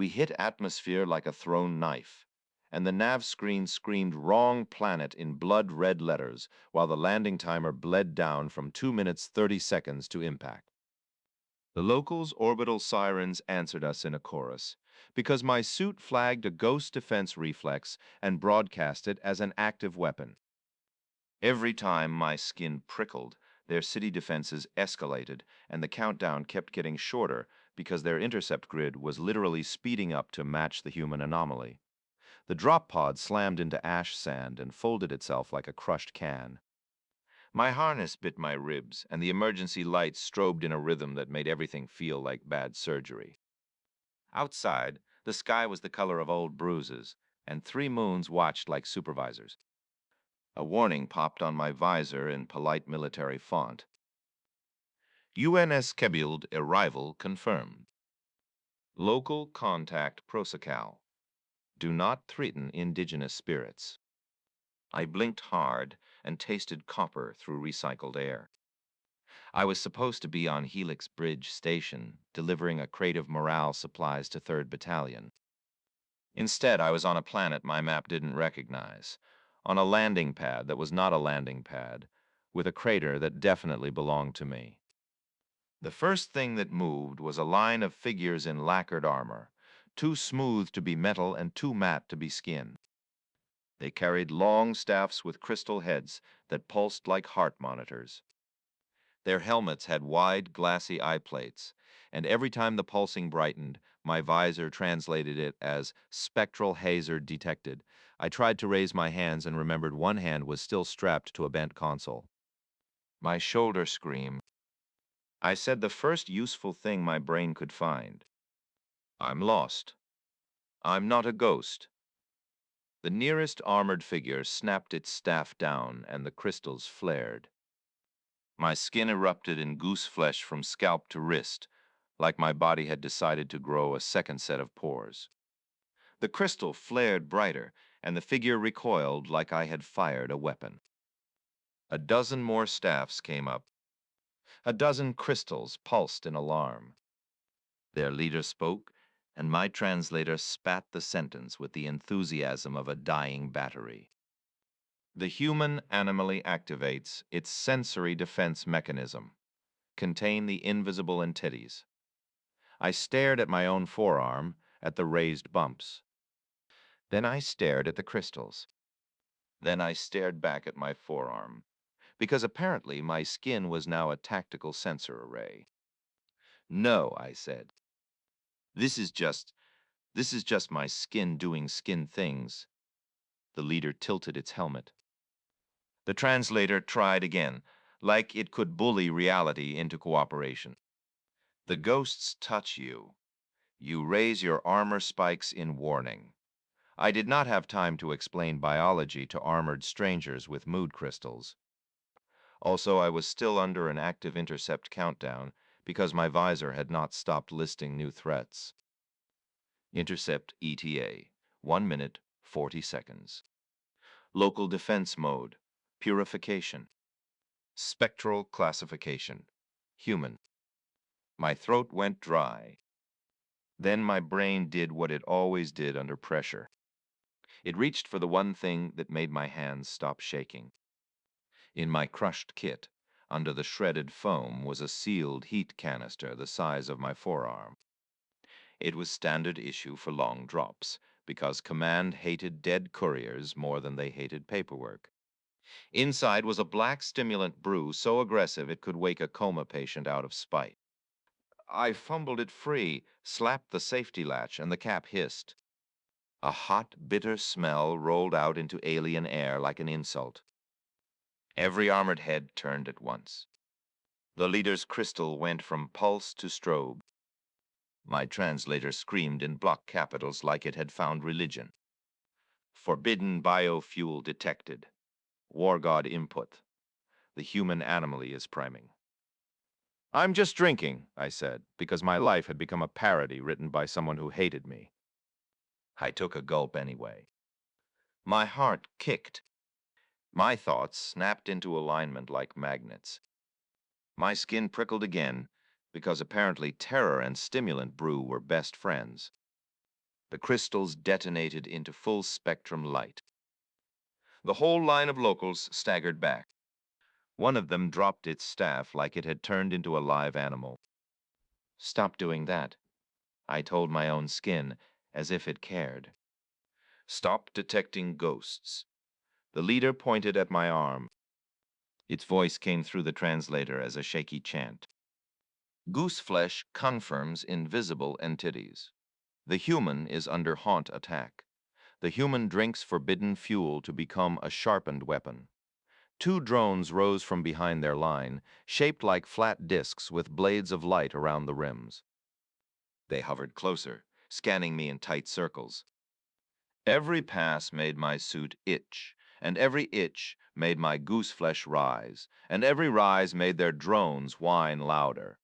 We hit atmosphere like a thrown knife, and the nav screen screamed "Wrong planet" in blood-red letters, while the landing timer bled down from 2 minutes 30 seconds to impact. The locals' orbital sirens answered us in a chorus, because my suit flagged a ghost defense reflex and broadcast it as an active weapon. Every time my skin prickled, their city defenses escalated, and the countdown kept getting shorter because their intercept grid was literally speeding up to match the human anomaly. The drop pod slammed into ash sand and folded itself like a crushed can. My harness bit my ribs, and the emergency lights strobed in a rhythm that made everything feel like bad surgery. Outside, the sky was the color of old bruises, and 3 moons watched like supervisors. A warning popped on my visor in polite military font. UNS scheduled arrival confirmed. Local contact Prosocal. Do not threaten indigenous spirits. I blinked hard and tasted copper through recycled air. I was supposed to be on Helix Bridge Station, delivering a crate of morale supplies to 3rd Battalion. Instead, I was on a planet my map didn't recognize, on a landing pad that was not a landing pad, with a crater that definitely belonged to me. The first thing that moved was a line of figures in lacquered armor, too smooth to be metal and too matte to be skin. They carried long staffs with crystal heads that pulsed like heart monitors. Their helmets had wide, glassy eye plates, and every time the pulsing brightened, my visor translated it as spectral hazard detected. I tried to raise my hands and remembered one hand was still strapped to a bent console. My shoulder screamed. I said the first useful thing my brain could find. I'm lost. I'm not a ghost. The nearest armored figure snapped its staff down, and the crystals flared. My skin erupted in goose flesh from scalp to wrist, like my body had decided to grow a second set of pores. The crystal flared brighter, and the figure recoiled like I had fired a weapon. A dozen more staffs came up. A dozen crystals pulsed in alarm. Their leader spoke, and my translator spat the sentence with the enthusiasm of a dying battery. The human anomaly activates its sensory defense mechanism. Contain the invisible entities. I stared at my own forearm, at the raised bumps. Then I stared at the crystals. Then I stared back at my forearm, because apparently my skin was now a tactical sensor array. No, I said. This is just my skin doing skin things. The leader tilted its helmet. The translator tried again, like it could bully reality into cooperation. The ghosts touch you. You raise your armor spikes in warning. I did not have time to explain biology to armored strangers with mood crystals. Also, I was still under an active intercept countdown because my visor had not stopped listing new threats. Intercept ETA, 1 minute, 40 seconds. Local defense mode, purification. Spectral classification, human. My throat went dry. Then my brain did what it always did under pressure. It reached for the one thing that made my hands stop shaking. In my crushed kit, under the shredded foam, was a sealed heat canister the size of my forearm. It was standard issue for long drops, because Command hated dead couriers more than they hated paperwork. Inside was a black stimulant brew so aggressive it could wake a coma patient out of spite. I fumbled it free, slapped the safety latch, and the cap hissed. A hot, bitter smell rolled out into alien air like an insult. Every armored head turned at once. The leader's crystal went from pulse to strobe. My translator screamed in block capitals like it had found religion. Forbidden biofuel detected. War god input. The human anomaly is priming. I'm just drinking, I said, because my life had become a parody written by someone who hated me. I took a gulp anyway. My heart kicked. My thoughts snapped into alignment like magnets. My skin prickled again, because apparently terror and stimulant brew were best friends. The crystals detonated into full-spectrum light. The whole line of locals staggered back. One of them dropped its staff like it had turned into a live animal. "Stop doing that," I told my own skin, as if it cared. "Stop detecting ghosts." The leader pointed at my arm. Its voice came through the translator as a shaky chant. "Gooseflesh confirms invisible entities. The human is under haunt attack. The human drinks forbidden fuel to become a sharpened weapon." Two drones rose from behind their line, shaped like flat discs with blades of light around the rims. They hovered closer, scanning me in tight circles. Every pass made my suit itch, and every itch made my gooseflesh rise, and every rise made their drones whine louder.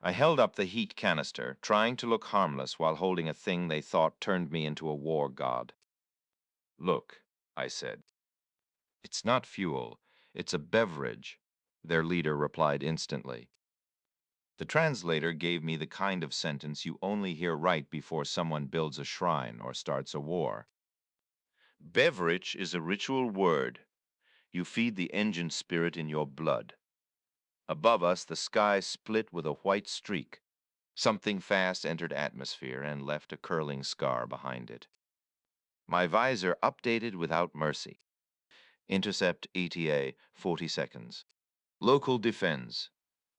I held up the heat canister, trying to look harmless while holding a thing they thought turned me into a war god. "Look," I said. "It's not fuel, it's a beverage," their leader replied instantly. The translator gave me the kind of sentence you only hear right before someone builds a shrine or starts a war. "Beverage is a ritual word. You feed the engine spirit in your blood." Above us, the sky split with a white streak. Something fast entered atmosphere and left a curling scar behind it. My visor updated without mercy. Intercept ETA 40 seconds. Local defense.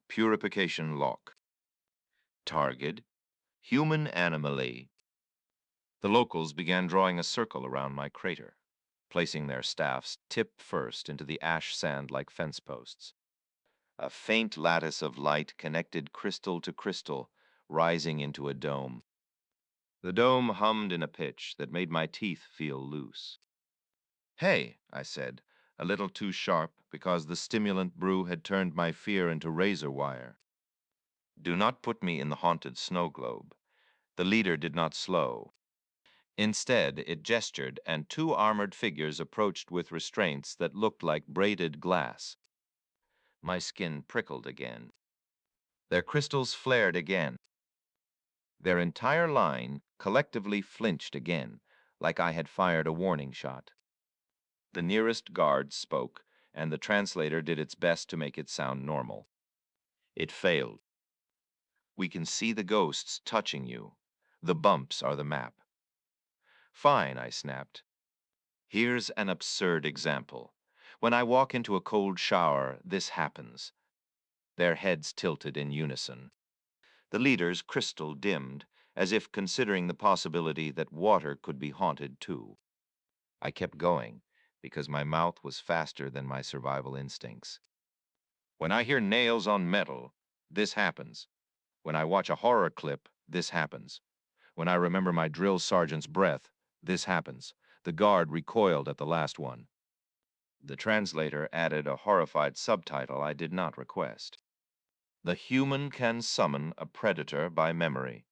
Purification lock. Target. Human anomaly. The locals began drawing a circle around my crater, placing their staffs tip first into the ash sand like fence posts. A faint lattice of light connected crystal to crystal, rising into a dome. The dome hummed in a pitch that made my teeth feel loose. "Hey," I said, a little too sharp because the stimulant brew had turned my fear into razor wire. "Do not put me in the haunted snow globe." The leader did not slow. Instead, it gestured, and two armored figures approached with restraints that looked like braided glass. My skin prickled again. Their crystals flared again. Their entire line collectively flinched again, like I had fired a warning shot. The nearest guard spoke, and the translator did its best to make it sound normal. It failed. "We can see the ghosts touching you. The bumps are the map." "Fine," I snapped. "Here's an absurd example. When I walk into a cold shower, this happens." Their heads tilted in unison. The leader's crystal dimmed, as if considering the possibility that water could be haunted too. I kept going, because my mouth was faster than my survival instincts. "When I hear nails on metal, this happens. When I watch a horror clip, this happens. When I remember my drill sergeant's breath, this happens." The guard recoiled at the last one. The translator added a horrified subtitle I did not request. "The human can summon a predator by memory."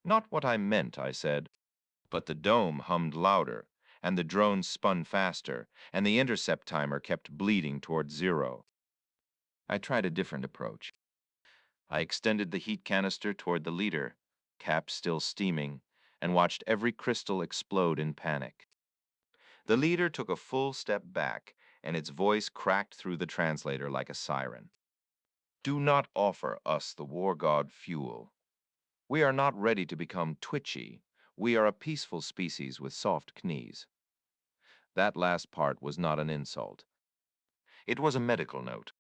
"Not what I meant," I said. But the dome hummed louder, and the drones spun faster, and the intercept timer kept bleeding toward zero. I tried a different approach. I extended the heat canister toward the leader, cap still steaming, and watched every crystal explode in panic. The leader took a full step back, and its voice cracked through the translator like a siren. "Do not offer us the war god fuel. We are not ready to become twitchy. We are a peaceful species with soft knees." That last part was not an insult. It was a medical note.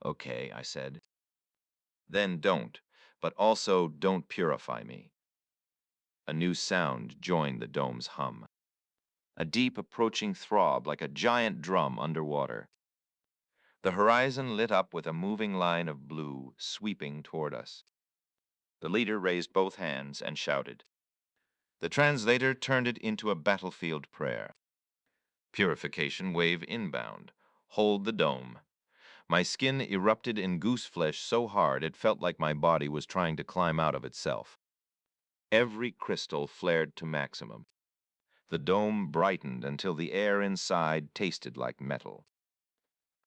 "Okay," I said. "Then don't, but also don't purify me." A new sound joined the dome's hum. A deep approaching throb like a giant drum underwater. The horizon lit up with a moving line of blue sweeping toward us. The leader raised both hands and shouted. The translator turned it into a battlefield prayer. "Purification wave inbound. Hold the dome." My skin erupted in gooseflesh so hard it felt like my body was trying to climb out of itself. Every crystal flared to maximum. The dome brightened until the air inside tasted like metal.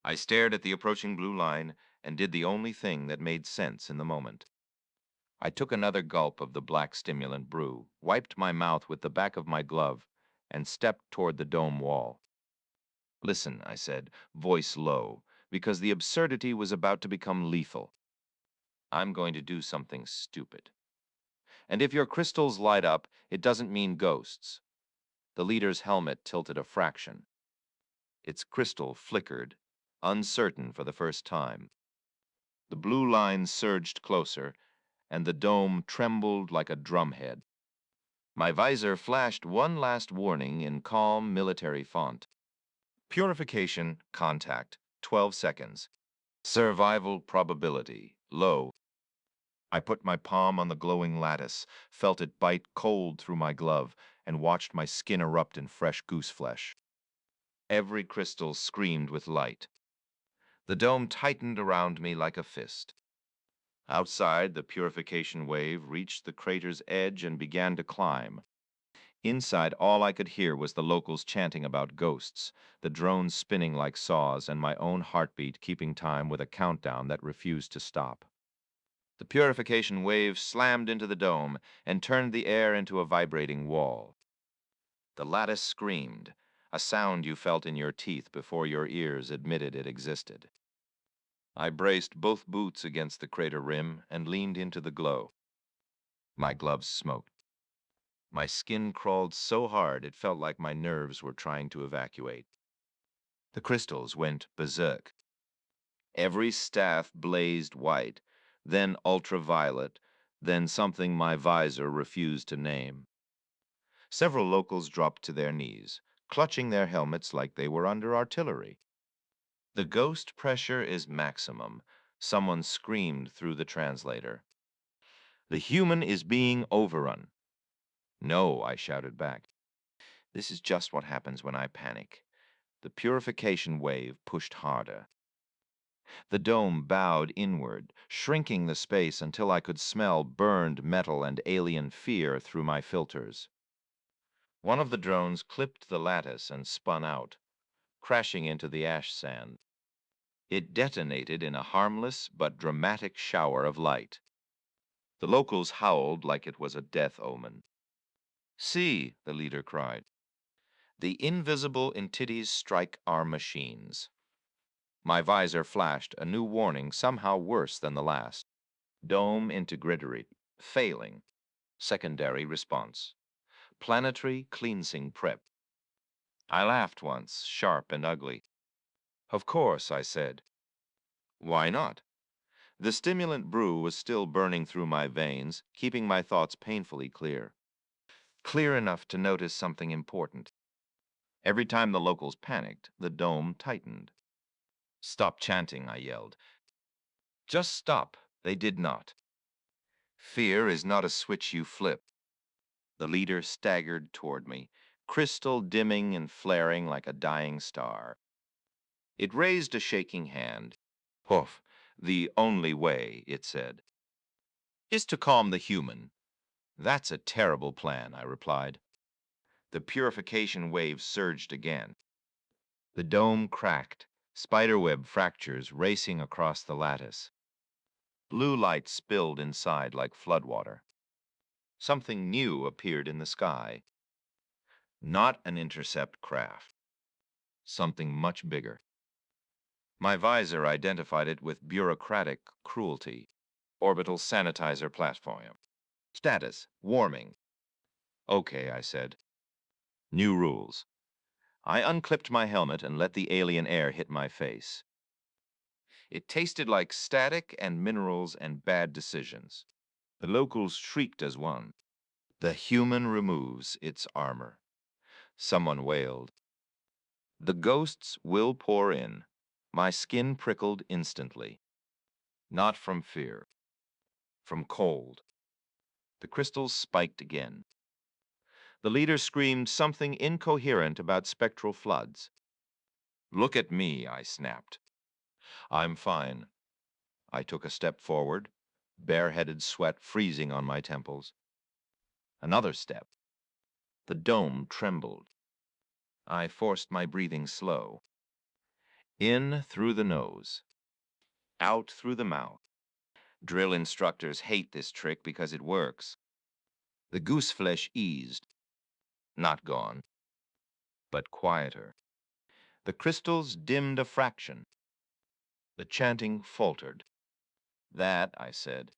I stared at the approaching blue line and did the only thing that made sense in the moment. I took another gulp of the black stimulant brew, wiped my mouth with the back of my glove, and stepped toward the dome wall. Listen, I said, voice low, because the absurdity was about to become lethal. I'm going to do something stupid. And if your crystals light up, it doesn't mean ghosts. The leader's helmet tilted a fraction. Its crystal flickered, uncertain for the first time. The blue line surged closer, and the dome trembled like a drumhead. My visor flashed one last warning in calm military font. Purification, contact, 12 seconds. Survival probability, low. I put my palm on the glowing lattice, felt it bite cold through my glove, and watched my skin erupt in fresh goose flesh. Every crystal screamed with light. The dome tightened around me like a fist. Outside, the purification wave reached the crater's edge and began to climb. Inside, all I could hear was the locals chanting about ghosts, the drones spinning like saws, and my own heartbeat keeping time with a countdown that refused to stop. The purification wave slammed into the dome and turned the air into a vibrating wall. The lattice screamed, a sound you felt in your teeth before your ears admitted it existed. I braced both boots against the crater rim and leaned into the glow. My gloves smoked. My skin crawled so hard it felt like my nerves were trying to evacuate. The crystals went berserk. Every staff blazed white, then ultraviolet, then something my visor refused to name. Several locals dropped to their knees, clutching their helmets like they were under artillery. The ghost pressure is maximum, someone screamed through the translator. The human is being overrun. No, I shouted back. This is just what happens when I panic. The purification wave pushed harder. The dome bowed inward, shrinking the space until I could smell burned metal and alien fear through my filters. One of the drones clipped the lattice and spun out, crashing into the ash sand. It detonated in a harmless but dramatic shower of light. The locals howled like it was a death omen. See, the leader cried. The invisible entities strike our machines. My visor flashed a new warning somehow worse than the last. Dome integrity failing. Secondary response. Planetary cleansing prep. I laughed once, sharp and ugly. Of course, I said. Why not? The stimulant brew was still burning through my veins, keeping my thoughts painfully clear. Clear enough to notice something important. Every time the locals panicked, the dome tightened. Stop chanting, I yelled. Just stop. They did not. Fear is not a switch you flip. The leader staggered toward me, crystal dimming and flaring like a dying star. It raised a shaking hand. Poof, the only way, it said, is to calm the human. That's a terrible plan, I replied. The purification wave surged again. The dome cracked, spiderweb fractures racing across the lattice. Blue light spilled inside like floodwater. Something new appeared in the sky. Not an intercept craft. Something much bigger. My visor identified it with bureaucratic cruelty. Orbital sanitizer platform. Status, warming. Okay, I said. New rules. I unclipped my helmet and let the alien air hit my face. It tasted like static and minerals and bad decisions. The locals shrieked as one. The human removes its armor. Someone wailed. The ghosts will pour in. My skin prickled instantly. Not from fear. From cold. The crystals spiked again. The leader screamed something incoherent about spectral floods. Look at me, I snapped. I'm fine. I took a step forward, bareheaded sweat freezing on my temples. Another step. The dome trembled. I forced my breathing slow. In through the nose. Out through the mouth. Drill instructors hate this trick because it works. The goose flesh eased, not gone, but quieter. The crystals dimmed a fraction. The chanting faltered. That, I said,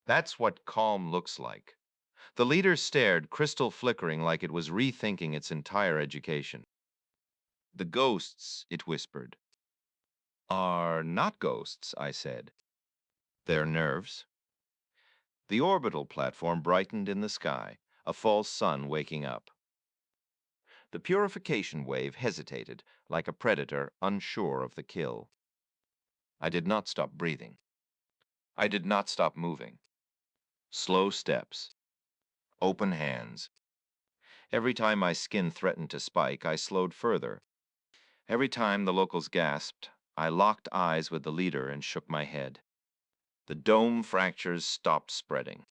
that's what calm looks like. The leader stared, crystal flickering like it was rethinking its entire education. The ghosts, it whispered, are not ghosts, I said. They're nerves. The orbital platform brightened in the sky, a false sun waking up. The purification wave hesitated, like a predator unsure of the kill. I did not stop breathing. I did not stop moving. Slow steps. Open hands. Every time my skin threatened to spike, I slowed further. Every time the locals gasped, I locked eyes with the leader and shook my head. The dome fractures stopped spreading.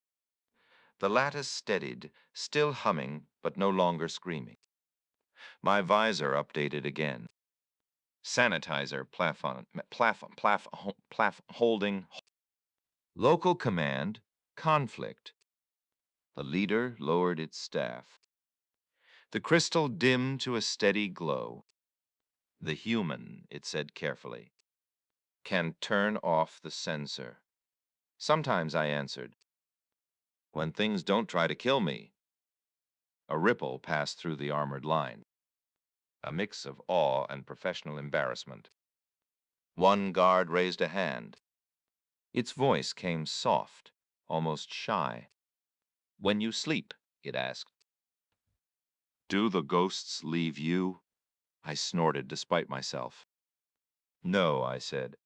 The lattice steadied, still humming, but no longer screaming. My visor updated again. Sanitizer holding. Local command, conflict. The leader lowered its staff. The crystal dimmed to a steady glow. The human, it said carefully, can turn off the sensor. Sometimes I answered, when things don't try to kill me. A ripple passed through the armored line, a mix of awe and professional embarrassment. One guard raised a hand. Its voice came soft, almost shy. When you sleep, it asked. Do the ghosts leave you? I snorted despite myself. No, I said.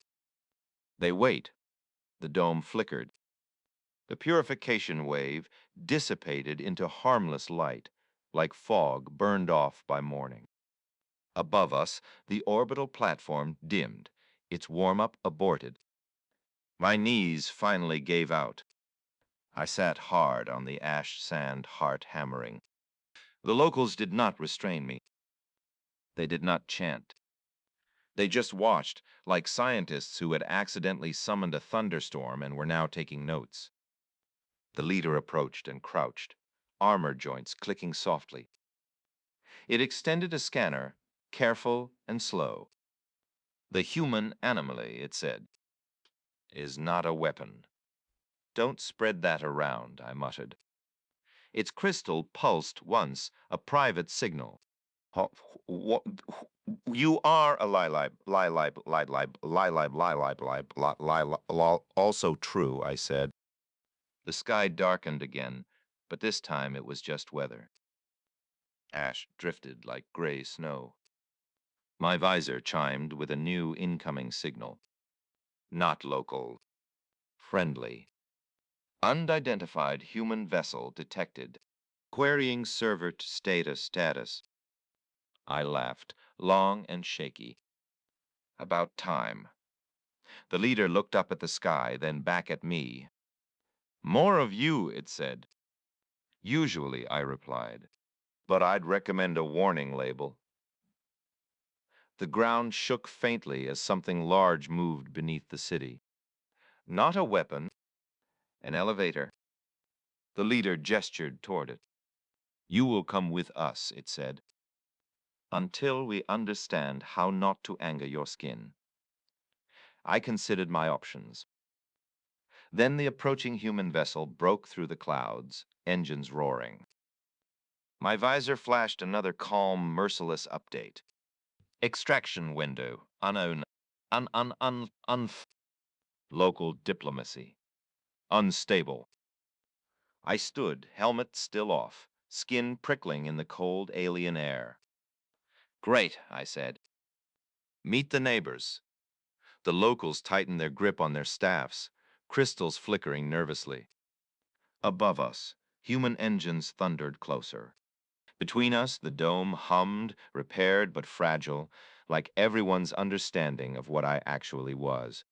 They wait. The dome flickered. The purification wave dissipated into harmless light, like fog burned off by morning. Above us, the orbital platform dimmed, its warm-up aborted. My knees finally gave out. I sat hard on the ash sand, heart hammering. The locals did not restrain me. They did not chant. They just watched, like scientists who had accidentally summoned a thunderstorm and were now taking notes. The leader approached and crouched, armor joints clicking softly. It extended a scanner, careful and slow. The human anomaly, it said, is not a weapon. Don't spread that around, I muttered. Its crystal pulsed once, a private signal. You are a also true, I said. The sky darkened again, but this time it was just weather. Ash drifted like gray snow. My visor chimed with a new incoming signal. Not local. Friendly. Unidentified human vessel detected. Querying server status. I laughed, long and shaky. About time. The leader looked up at the sky, then back at me. More of you, it said. Usually, I replied, but I'd recommend a warning label. The ground shook faintly as something large moved beneath the city. Not a weapon, an elevator. The leader gestured toward it. You will come with us, it said, until we understand how not to anger your skin. I considered my options. Then the approaching human vessel broke through the clouds, engines roaring. My visor flashed another calm, merciless update. Extraction window, unknown, local diplomacy, unstable. I stood, helmet still off, skin prickling in the cold alien air. Great, I said. Meet the neighbors. The locals tightened their grip on their staffs, crystals flickering nervously. Above us, human engines thundered closer. Between us, the dome hummed, repaired but fragile, like everyone's understanding of what I actually was.